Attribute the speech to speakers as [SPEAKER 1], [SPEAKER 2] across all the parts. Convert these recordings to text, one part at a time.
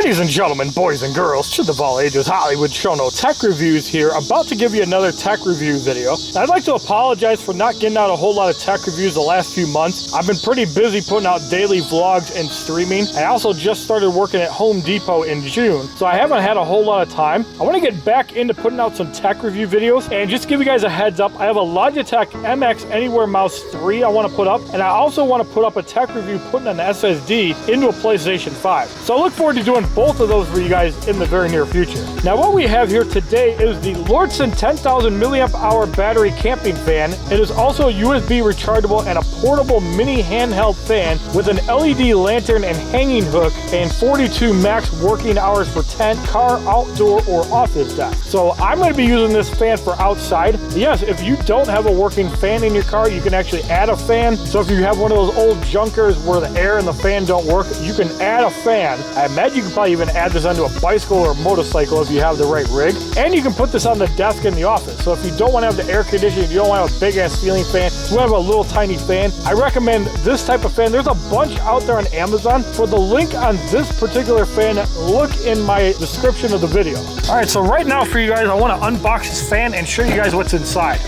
[SPEAKER 1] Ladies and gentlemen, boys and girls, children of all ages, HollywoodShono Tech Reviews here, about to give you another tech review video. I'd like to apologize for not getting out a whole lot of tech reviews the last few months. I've been pretty busy putting out daily vlogs and streaming. I also just started working at Home Depot in June, so I haven't had a whole lot of time. I want to get back into putting out some tech review videos, and just give you guys a heads up, I have a Logitech MX Anywhere Mouse 3 I want to put up, and I also want to put up a tech review putting an SSD into a PlayStation 5. So I look forward to doing both of those for you guys in the very near future. Now what we have here today is the Lordson 10000mAH battery camping fan. It is also USB rechargeable and a portable mini handheld fan with an LED lantern and hanging hook, and 42 max working hours for tent, car, outdoor, or office desk. So I'm going to be using this fan for outside. Yes, if you don't have a working fan in your car, you can actually add a fan. So if you have one of those old junkers where the air and the fan don't work, you can add a fan. I imagine you can probably even add this onto a bicycle or a motorcycle if you have the right rig. And you can put this on the desk in the office. So if you don't want to have the air conditioning, you don't want to have a big ass ceiling fan, you want to have a little tiny fan, I recommend this type of fan. There's a bunch out there on Amazon. For the link on this particular fan, look in my description of the video. All right, so right now for you guys, I want to unbox this fan and show you guys what's inside.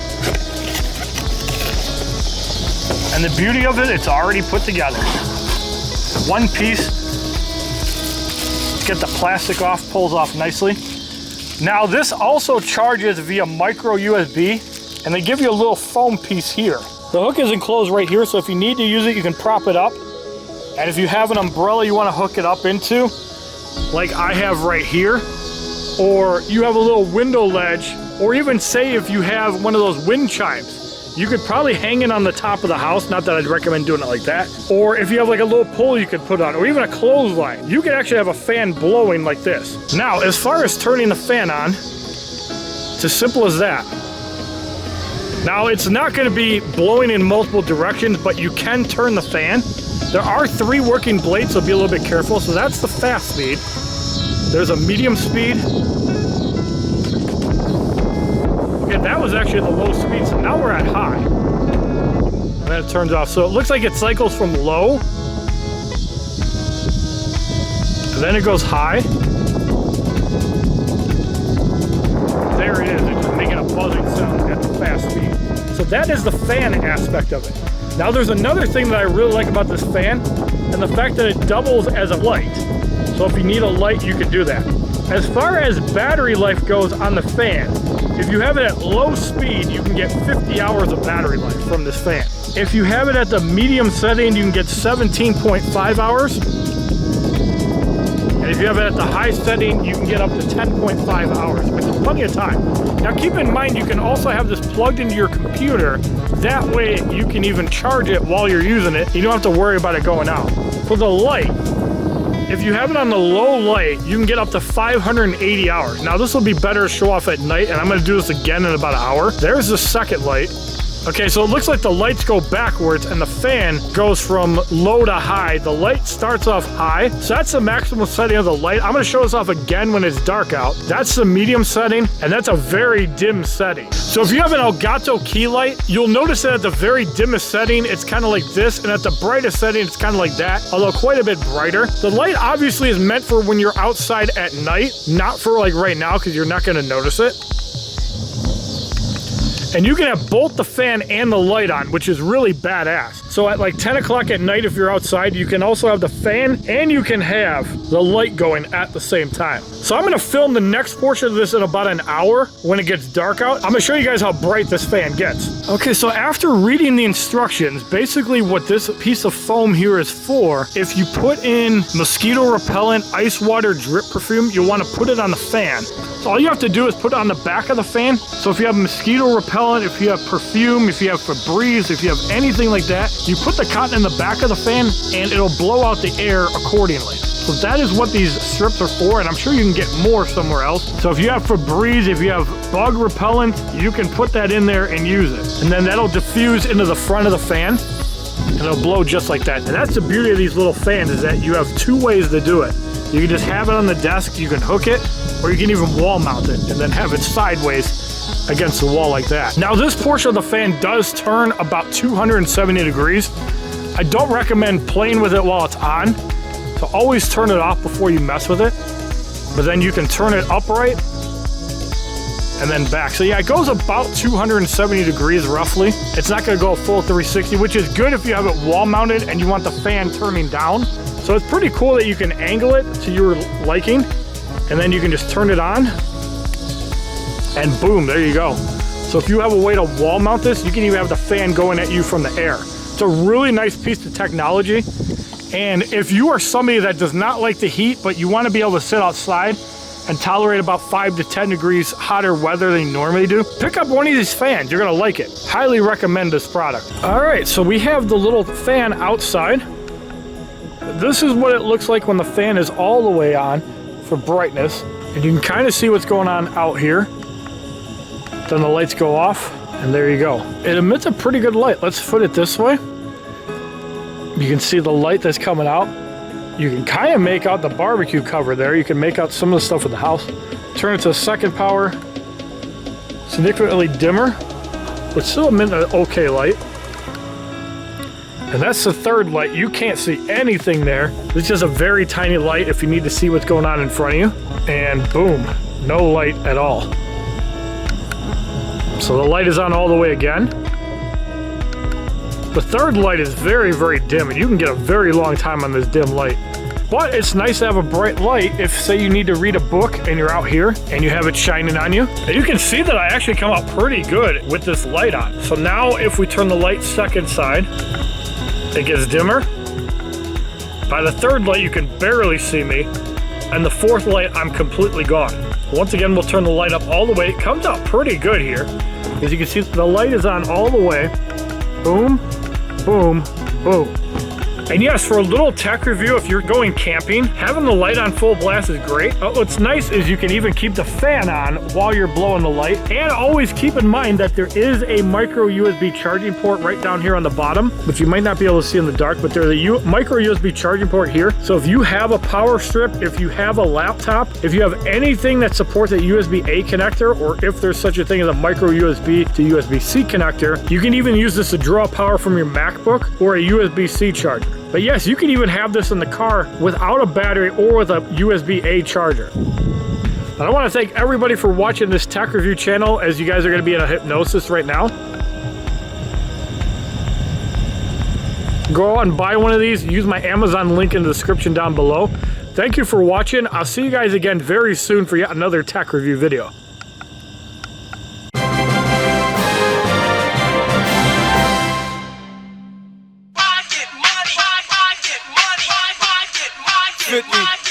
[SPEAKER 1] And the beauty of it, it's already put together. One piece. Get the plastic off, pulls off nicely. Now this also charges via micro USB, and they give you a little foam piece here. The hook is enclosed right here, so if you need to use it, you can prop it up. And if you have an umbrella you want to hook it up into, like I have right here, or you have a little window ledge, or even say if you have one of those wind chimes, you could probably hang it on the top of the house. Not that I'd recommend doing it like that. Or if you have like a little pole you could put on, or even a clothesline, you could actually have a fan blowing like this. Now, as far as turning the fan on, it's as simple as that. Now, it's not going to be blowing in multiple directions, but you can turn the fan. There are 3 working blades, so be a little bit careful. So that's the fast speed. There's a medium speed. Okay, that was actually the low speed, so now we're at high. And then it turns off. So it looks like it cycles from low, and then it goes high. There it is. It's just making a buzzing sound at the fast speed. So that is the fan aspect of it. Now there's another thing that I really like about this fan, and the fact that it doubles as a light. So if you need a light, you can do that. As far as battery life goes on the fan, if you have it at low speed, you can get 50 hours of battery life from this fan. If you have it at the medium setting, you can get 17.5 hours. And if you have it at the high setting, you can get up to 10.5 hours, which is plenty of time. Now keep in mind, you can also have this plugged into your computer. That way you can even charge it while you're using it. You don't have to worry about it going out. For the light, if you have it on the low light, you can get up to 580 hours. Now this will be better to show off at night, and I'm gonna do this again in about an hour. There's the second light. Okay, so it looks like the lights go backwards and the fan goes from low to high. The light starts off high, so that's the maximum setting of the light. I'm gonna show this off again when it's dark out. That's the medium setting, and that's a very dim setting. So if you have an Elgato key light, you'll notice that at the very dimmest setting, it's kind of like this, and at the brightest setting, it's kind of like that, although quite a bit brighter. The light obviously is meant for when you're outside at night, not for like right now, because you're not gonna notice it. And you can have both the fan and the light on, which is really badass. So at like 10 o'clock at night, if you're outside, you can also have the fan and you can have the light going at the same time. So I'm gonna film the next portion of this in about an hour when it gets dark out. I'm gonna show you guys how bright this fan gets. Okay, so after reading the instructions, basically what this piece of foam here is for, if you put in mosquito repellent, ice water drip perfume, you'll wanna put it on the fan. So all you have to do is put it on the back of the fan. So if you have mosquito repellent, if you have perfume, if you have Febreze, if you have anything like that, you put the cotton in the back of the fan and it'll blow out the air accordingly. So that is what these strips are for, and I'm sure you can get more somewhere else. So if you have Febreze, if you have bug repellent, you can put that in there and use it. And then that'll diffuse into the front of the fan, and it'll blow just like that. And that's the beauty of these little fans, is that you have 2 ways to do it. You can just have it on the desk, you can hook it, or you can even wall mount it and then have it sideways against the wall like that. Now this portion of the fan does turn about 270 degrees. I don't recommend playing with it while it's on. to always turn it off before you mess with it. But then you can turn it upright and then back. So yeah, it goes about 270 degrees roughly. It's not gonna go a full 360, which is good if you have it wall mounted and you want the fan turning down. So it's pretty cool that you can angle it to your liking, and then you can just turn it on, and boom, there you go. So if you have a way to wall mount this, you can even have the fan going at you from the air. It's a really nice piece of technology. And if you are somebody that does not like the heat, but you want to be able to sit outside and tolerate about 5 to 10 degrees hotter weather than you normally do, pick up one of these fans. You're gonna like it. Highly recommend this product. All right, so we have the little fan outside. This is what it looks like when the fan is all the way on for brightness. And you can kind of see what's going on out here. Then the lights go off, and there you go. It emits a pretty good light. Let's put it this way. You can see the light that's coming out. You can kind of make out the barbecue cover there. You can make out some of the stuff with the house. Turn it to second power. Significantly dimmer, but still emit an okay light. And that's the third light. You can't see anything there. This is just a very tiny light if you need to see what's going on in front of you. And boom, no light at all. So the light is on all the way again. The third light is very, very dim, and you can get a very long time on this dim light. But it's nice to have a bright light if, say, you need to read a book and you're out here and you have it shining on you. And you can see that I actually come out pretty good with this light on. So now if we turn the light second side, it gets dimmer. By the third light, you can barely see me. And the fourth light, I'm completely gone. Once again, we'll turn the light up all the way. It comes out pretty good here. As you can see, the light is on all the way. Boom, boom, boom. And yes, for a little tech review, if you're going camping, having the light on full blast is great. What's nice is you can even keep the fan on while you're blowing the light. And always keep in mind that there is a micro USB charging port right down here on the bottom, which you might not be able to see in the dark, but there's a micro USB charging port here. So if you have a power strip, if you have a laptop, if you have anything that supports a USB-A connector, or if there's such a thing as a micro USB to USB-C connector, you can even use this to draw power from your MacBook or a USB-C charger. But yes, you can even have this in the car without a battery or with a USB-A charger. And I want to thank everybody for watching this tech review channel, as you guys are going to be in a hypnosis right now. Go out and buy one of these. Use my Amazon link in the description down below. Thank you for watching. I'll see you guys again very soon for yet another tech review video.
[SPEAKER 2] Fit me.